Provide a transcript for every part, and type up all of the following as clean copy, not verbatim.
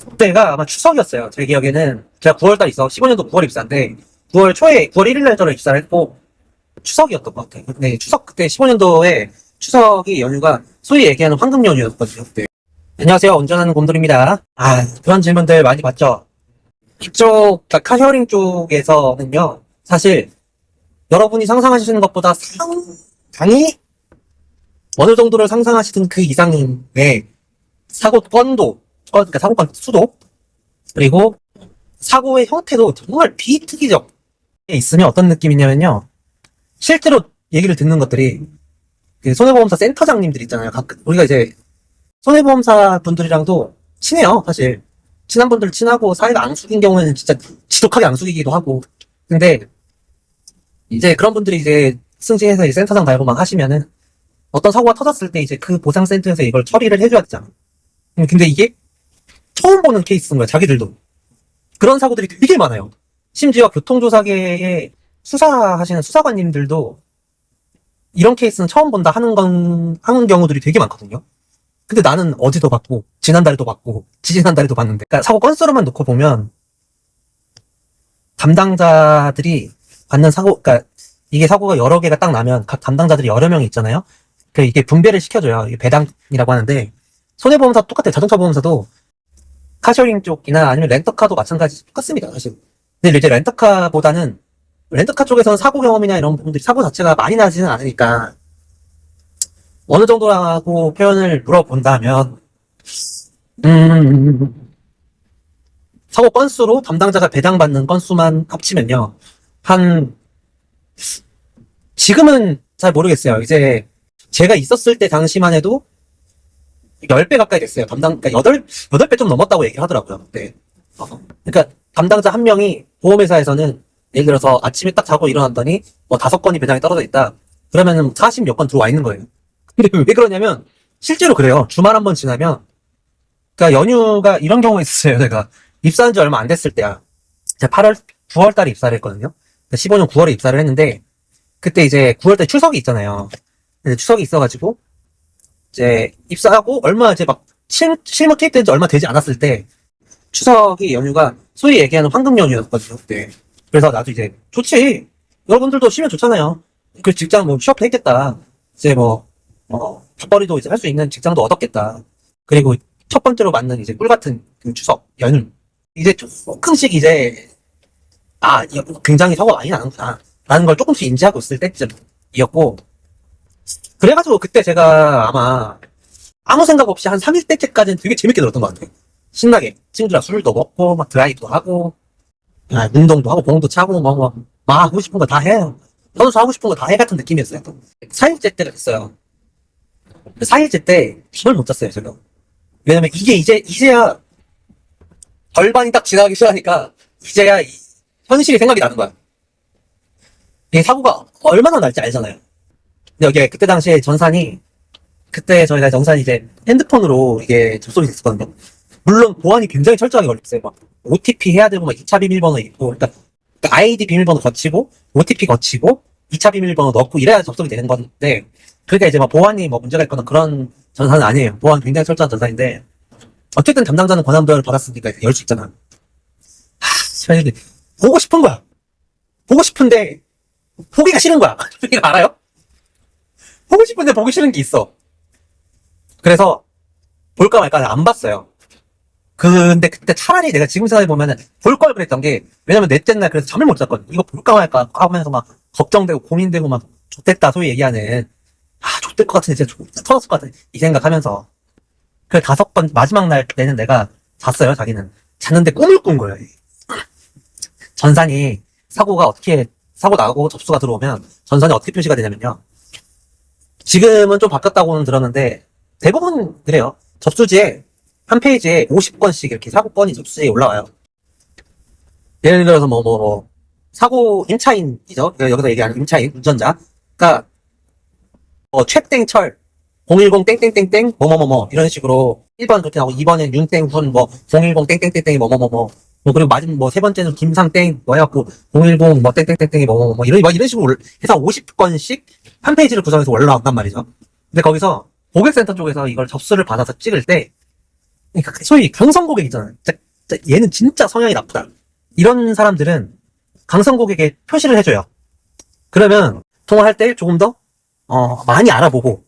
그때가 아마 추석이었어요. 제 기억에는 제가 9월달 입사, 15년도 9월 입사인데 9월 초에 9월 1일 날 저를 입사를 했고 추석이었던 것 같아요. 근데 추석 그때 15년도에 추석이 연휴가 소위 얘기하는 황금 연휴였거든요. 그때. 안녕하세요. 운전하는 곰돌입니다. 그런 질문들 많이 받죠. 이쪽 그러니까 카셔링 쪽에서는요. 사실 여러분이 상상하시는 것보다 상당히 어느 정도를 상상하시던 그 이상의 사고 건도, 그러니까 사고 건 수도, 그리고 사고의 형태도 정말 비특이적. 있으면 어떤 느낌이냐면요. 실제로 얘기를 듣는 것들이 그 손해보험사 센터장님들 있잖아요. 우리가 이제 손해보험사 분들이랑도 친해요. 사실 친한 분들 친하고 사이가 앙숙인 경우에는 진짜 지독하게 앙숙이기도 하고. 근데 이제 그런 분들이 이제 승진해서 이제 센터장 달고 막 하시면은 어떤 사고가 터졌을 때 이제 그 보상센터에서 이걸 처리를 해줘야 되잖아. 근데 이게 처음 보는 케이스인 거야, 자기들도. 그런 사고들이 되게 많아요. 심지어 교통조사계에 수사하시는 수사관님들도 이런 케이스는 처음 본다 하는 경우들이 되게 많거든요. 근데 나는 어제도 봤고, 지난달에도 봤고, 지지난달에도 봤는데. 그러니까 사고 건수로만 놓고 보면, 담당자들이 받는 사고, 그러니까 이게 사고가 여러 개가 딱 나면 각 담당자들이 여러 명이 있잖아요. 그러니까 이게 분배를 시켜줘요. 이게 배당이라고 하는데, 손해보험사 똑같아요. 자동차보험사도 카셔링 쪽이나 아니면 렌터카도 마찬가지 똑같습니다. 사실. 근데 이제 렌터카보다는 렌터카 쪽에서는 사고 경험이나 이런 부분들이 사고 자체가 많이 나지는 않으니까 어느 정도라고 표현을 물어본다면 사고 건수로 담당자가 배당받는 건수만 합치면요. 지금은 잘 모르겠어요. 이제 제가 있었을 때 당시만 해도 10배 가까이 됐어요. 그러니까 8배 좀 넘었다고 얘기를 하더라고요. 네. 그러니까 담당자 한 명이 보험회사에서는 예를 들어서 아침에 딱 자고 일어났더니 뭐 5건이 배당이 떨어져 있다. 그러면은 40 몇 건 들어와 있는 거예요. 근데 왜 그러냐면 실제로 그래요. 주말 한번 지나면 그러니까 연휴가 이런 경우가 있었어요. 제가 입사한 지 얼마 안 됐을 때야. 제가 9월 달에 입사를 했거든요. 15년 9월에 입사를 했는데 그때 이제 9월 달 추석이 있잖아요. 추석이 있어가지고 이제 입사하고 얼마 이제 막 실무 투입된 지 얼마 되지 않았을 때 추석이 연휴가 소위 얘기하는 황금 연휴였거든요. 그때. 그래서 나도 이제 좋지. 여러분들도 쉬면 좋잖아요. 그 직장 뭐 취업도 했겠다. 이제 밥벌이도 이제 할 수 있는 직장도 얻었겠다. 그리고 첫 번째로 맞는 이제 꿀 같은 그 추석 연휴. 이제 조금씩 이제 굉장히 사고가 많이 나는구나 라는 걸 조금씩 인지하고 있을 때쯤이었고, 그래가지고 그때 제가 아마 아무 생각 없이 한 3일 때까지는 되게 재밌게 놀았던 것 같아요. 신나게 친구들이랑 술도 먹고 막 드라이브도 하고 운동도 하고 공도 차고 막 하고 싶은 거 다 해. 선수 하고 싶은 거 다 해 같은 느낌이었어요. 4일째 때가 됐어요. 4일째 때 잠을 못 잤어요, 제가. 왜냐면 이게 이제야 절반이 딱 지나가기 시작하니까 이제야 현실이 생각이 나는 거야. 이게 사고가 얼마나 날지 알잖아요. 근데 여기 그때 당시에 그때 저희가 전산이 이제 핸드폰으로 이게 접속이 됐었거든요. 물론 보안이 굉장히 철저하게 걸렸어요. 막 OTP 해야 되고 막 2차 비밀번호 있고, 그러니까 아이디 비밀번호 거치고 OTP 거치고 2차 비밀번호 넣고 이래야 접속이 되는 건데, 그러니까 이제 막 보안이 뭐 문제가 있거나 그런 전산은 아니에요. 보안 굉장히 철저한 전산인데 어쨌든 담당자는 권한부여를 받았으니까 열 수 있잖아. 보고 싶은 거야. 보고 싶은데 보기가 싫은 거야. 이거 알아요? 보고 싶은데 보기 싫은 게 있어. 그래서 볼까 말까 안 봤어요. 근데 그때 차라리 내가 지금 생각해보면은 볼 걸 그랬던 게, 왜냐면 넷째 날 그래서 잠을 못 잤거든. 이거 볼까 말까 하면서 막 걱정되고 고민되고 막 좆됐다 소위 얘기하는, 좆될 것 같은데 진짜 터졌을 것 같은 이 생각하면서. 그 5번 마지막 날 때는 내가 잤어요. 자기는 잤는데 꿈을 꾼 거예요. 전산이 사고 나고 접수가 들어오면 전산이 어떻게 표시가 되냐면요, 지금은 좀 바뀌었다고는 들었는데 대부분 그래요. 접수지에 한 페이지에 50건씩 이렇게 사고건이 접수지에 올라와요. 예를 들어서 사고 임차인이죠. 여기서 얘기하는 임차인 운전자가 최땡철 010 땡땡땡땡 뭐뭐뭐뭐 이런 식으로 1번 그렇게 나오고 2번엔 윤땡훈 010 땡땡땡땡이 뭐뭐뭐뭐 그리고 마지막 세 번째는 김상땡 해갖고 010 땡땡땡땡이 뭐뭐뭐 이런 식으로 해서 50건씩 한 페이지를 구성해서 올라온단 말이죠. 근데 거기서 고객센터 쪽에서 이걸 접수를 받아서 찍을 때 그러니까 소위 강성 고객 있잖아요. 얘는 진짜 성향이 나쁘다. 이런 사람들은 강성 고객에 표시를 해줘요. 그러면 통화할 때 조금 더 많이 알아보고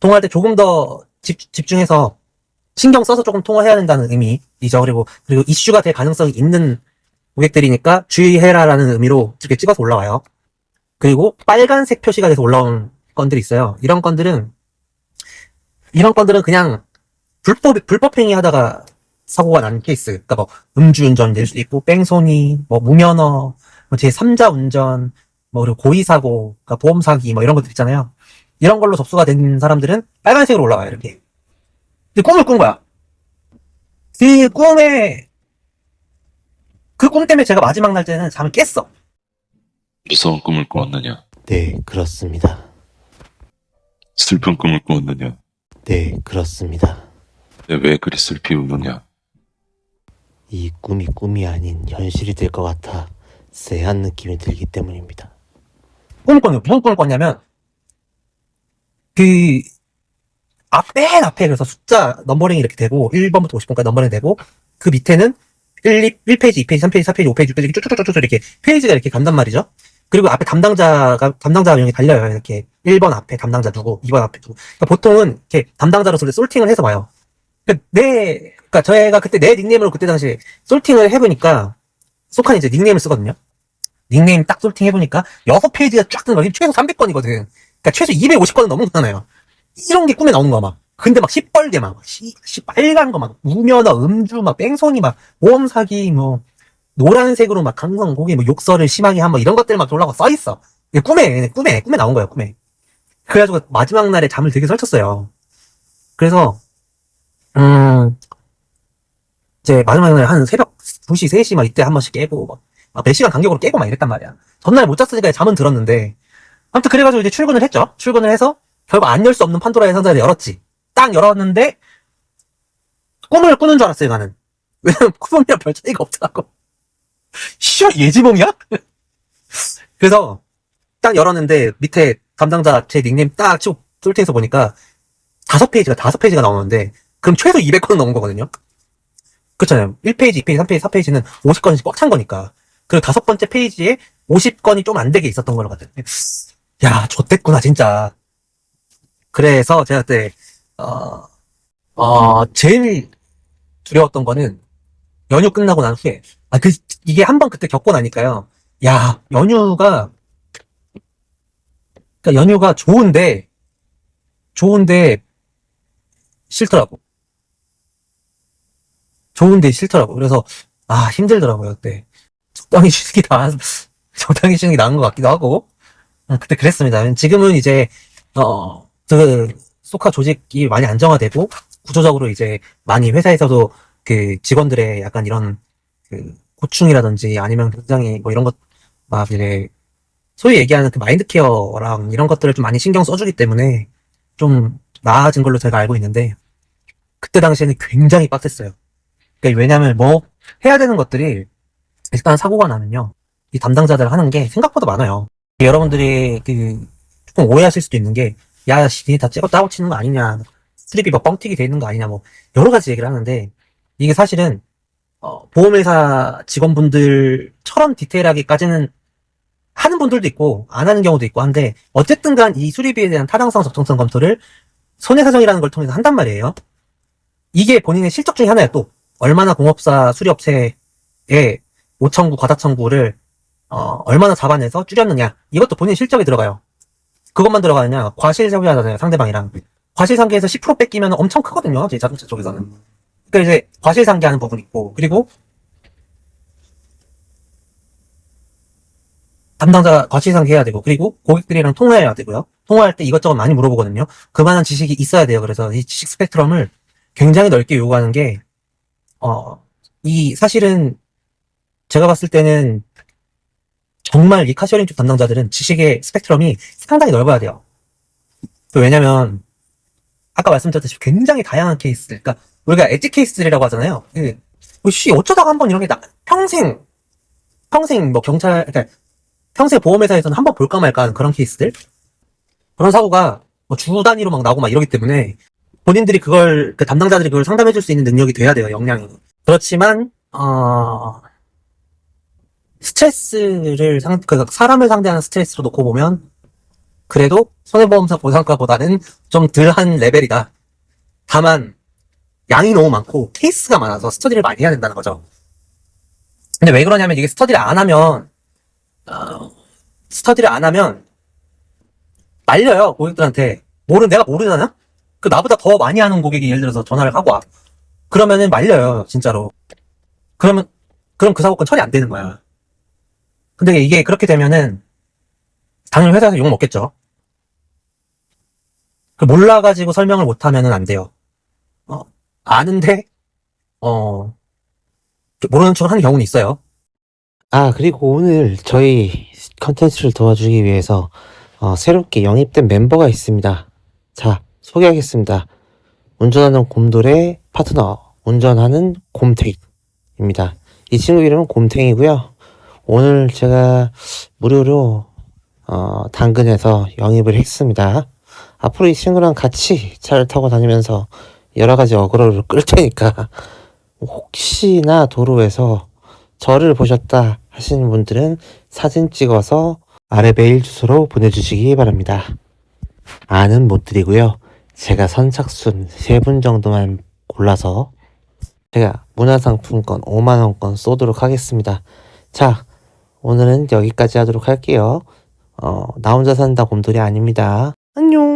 통화할 때 조금 더 집중해서 신경 써서 조금 통화해야 된다는 의미이죠. 그리고 이슈가 될 가능성이 있는 고객들이니까 주의해라라는 의미로 이렇게 찍어서 올라와요. 그리고 빨간색 표시가 돼서 올라온 건들이 있어요. 이런 건들은 그냥 불법 행위 하다가 사고가 난 케이스. 그러니까 뭐 음주운전 될 수도 있고, 뺑소니, 뭐 무면허, 뭐 제3자 운전, 뭐 그리고 고의사고, 그러니까 보험 사기, 뭐 이런 것들 있잖아요. 이런 걸로 접수가 된 사람들은 빨간색으로 올라와요, 이렇게. 근데 꿈을 꾼 거야. 그 꿈 때문에 제가 마지막 날짜에는 잠을 깼어. 무서운 꿈을 꾸었느냐? 네, 그렇습니다. 슬픈 꿈을 꾸었느냐? 네, 그렇습니다. 근데 왜 그리 슬피 우느냐? 이 꿈이 꿈이 아닌 현실이 될 것 같아 쎄한 느낌이 들기 때문입니다. 무슨 꿈을 꿨냐면, 맨 앞에 그래서 숫자 넘버링이 이렇게 되고, 1번부터 50번까지 넘버링이 되고, 그 밑에는 1페이지, 2페이지, 3페이지, 4페이지, 5페이지, 6페이지, 쭉쭉쭉쭉 이렇게 페이지가 이렇게 간단 말이죠. 그리고 앞에 담당자 명이 달려요. 이렇게 1번 앞에 담당자 누구, 2번 앞에 누구. 그러니까 보통은 이렇게 담당자로서 솔팅을 해서 봐요. 그러니까 저희가 그때 내 닉네임으로 그때 당시에 솔팅을 해보니까, 소칸이 이제 닉네임을 쓰거든요. 닉네임 딱 솔팅 해보니까 6페이지가 쫙 뜨는 거예요. 최소 300건이거든. 그러니까 최소 250건은 넘는 거잖아요. 이런 게 꿈에 나오는 거야, 막. 근데 막 시뻘게 막, 빨간 거 막, 무면허, 음주, 막, 뺑소니, 막, 보험 사기, 뭐, 노란색으로 막, 강성 고객, 뭐, 욕설을 심하게 한, 뭐, 이런 것들 막 돌라고 써있어. 이게 꿈에 나온 거예요, 꿈에. 그래가지고 마지막 날에 잠을 되게 설쳤어요. 그래서, 이제 마지막 날에 한 새벽 2시, 3시 막 이때 한 번씩 깨고, 막 몇 시간 간격으로 깨고 막 이랬단 말이야. 전날 못 잤으니까 잠은 들었는데, 아무튼 그래가지고 이제 출근을 했죠. 출근을 해서, 결국 안 열 수 없는 판도라의 상자를 열었지. 딱 열었는데, 꿈을 꾸는 줄 알았어요, 나는. 왜냐면 꿈이랑 별 차이가 없더라고. 씨발, 예지몽이야? 그래서, 딱 열었는데, 밑에 담당자 제 닉네임 딱 치고 솔팅해서 보니까, 5페이지가 나오는데, 그럼 최소 200건은 넘은 거거든요? 그렇잖아요. 1페이지, 2페이지, 3페이지, 4페이지는 50건씩 꽉 찬 거니까. 그리고 5번째 페이지에 50건이 좀 안 되게 있었던 걸로 같은데. 야, 좆됐구나, 진짜. 그래서 제가 그때, 제일 두려웠던 거는 연휴 끝나고 난 후에, 이게 한 번 그때 겪고 나니까요. 야, 그러니까 연휴가 좋은데 싫더라고. 그래서, 힘들더라고요, 그때. 적당히 쉬는 게 나은 것 같기도 하고, 그때 그랬습니다. 지금은 이제, 소카 조직이 많이 안정화되고, 구조적으로 이제 많이 회사에서도 그 직원들의 약간 이런 그 고충이라든지 아니면 굉장히 뭐 이런 것, 막 이제 소위 얘기하는 그 마인드 케어랑 이런 것들을 좀 많이 신경 써주기 때문에 좀 나아진 걸로 제가 알고 있는데, 그때 당시에는 굉장히 빡셌어요. 그러니까 왜냐면 뭐 해야 되는 것들이 일단 사고가 나면요, 이 담당자들 하는 게 생각보다 많아요. 여러분들이 조금 오해하실 수도 있는 게, 야, 니네 다 짜고 치는 거 아니냐, 수리비 뭐 뻥튀기 돼 있는 거 아니냐, 뭐 여러 가지 얘기를 하는데, 이게 사실은 보험회사 직원분들처럼 디테일하게까지는 하는 분들도 있고 안 하는 경우도 있고 한데, 어쨌든 간 이 수리비에 대한 타당성, 적정성 검토를 손해사정이라는 걸 통해서 한단 말이에요. 이게 본인의 실적 중에 하나예요. 또 얼마나 공업사 수리업체에 오청구, 과다청구를 얼마나 잡아내서 줄였느냐, 이것도 본인 실적에 들어가요. 그것만 들어가느냐, 과실상계하잖아요, 상대방이랑. 과실상계에서 10% 뺏기면 엄청 크거든요, 제 자동차 쪽에서는. 그러니까 이제 과실상계하는 부분이 있고, 그리고 담당자 과실상계해야 되고, 그리고 고객들이랑 통화해야 되고요. 통화할 때 이것저것 많이 물어보거든요. 그만한 지식이 있어야 돼요. 그래서 이 지식 스펙트럼을 굉장히 넓게 요구하는 게, 사실은 제가 봤을 때는 정말 이 카시어링 쪽 담당자들은 지식의 스펙트럼이 상당히 넓어야 돼요. 왜냐면 아까 말씀드렸다시피 굉장히 다양한 케이스들, 그러니까 우리가 엣지 케이스들이라고 하잖아요. 어쩌다가 한번 이런 게 평생 뭐 그러니까 평생 보험회사에서는 한번 볼까 말까 하는 그런 케이스들, 그런 사고가 뭐 주 단위로 막 나오고 막 이러기 때문에 본인들이 그걸, 그 담당자들이 그걸 상담해줄 수 있는 능력이 돼야 돼요, 역량이. 그렇지만, 스트레스를 그 사람을 상대하는 스트레스로 놓고 보면, 그래도 손해보험사 보상가보다는 좀 덜한 레벨이다. 다만, 양이 너무 많고, 케이스가 많아서 스터디를 많이 해야 된다는 거죠. 근데 왜 그러냐면, 이게 스터디를 안 하면, 말려요, 고객들한테. 내가 모르잖아? 그 나보다 더 많이 하는 고객이 예를 들어서 전화를 하고 와. 그러면은 말려요, 진짜로. 그럼 그 사고건 처리 안 되는 거야. 근데 이게 그렇게 되면은, 당연히 회사에서 욕 먹겠죠. 몰라가지고 설명을 못하면은 안 돼요. 아는데, 모르는 척을 하는 경우는 있어요. 아, 그리고 오늘 저희 컨텐츠를 도와주기 위해서 새롭게 영입된 멤버가 있습니다. 자, 소개하겠습니다. 운전하는 곰돌의 파트너, 운전하는 곰탱입니다. 이 친구 이름은 곰탱이고요. 오늘 제가 무료로 당근에서 영입을 했습니다. 앞으로 이 친구랑 같이 차를 타고 다니면서 여러 가지 어그로를 끌 테니까 혹시나 도로에서 저를 보셨다 하시는 분들은 사진 찍어서 아래 메일 주소로 보내주시기 바랍니다. 아는 못 드리고요. 제가 선착순 3분 정도만 골라서 제가 문화상품권 5만원권 쏘도록 하겠습니다. 자, 오늘은 여기까지 하도록 할게요. 나 혼자 산다 곰돌이 아닙니다. 안녕.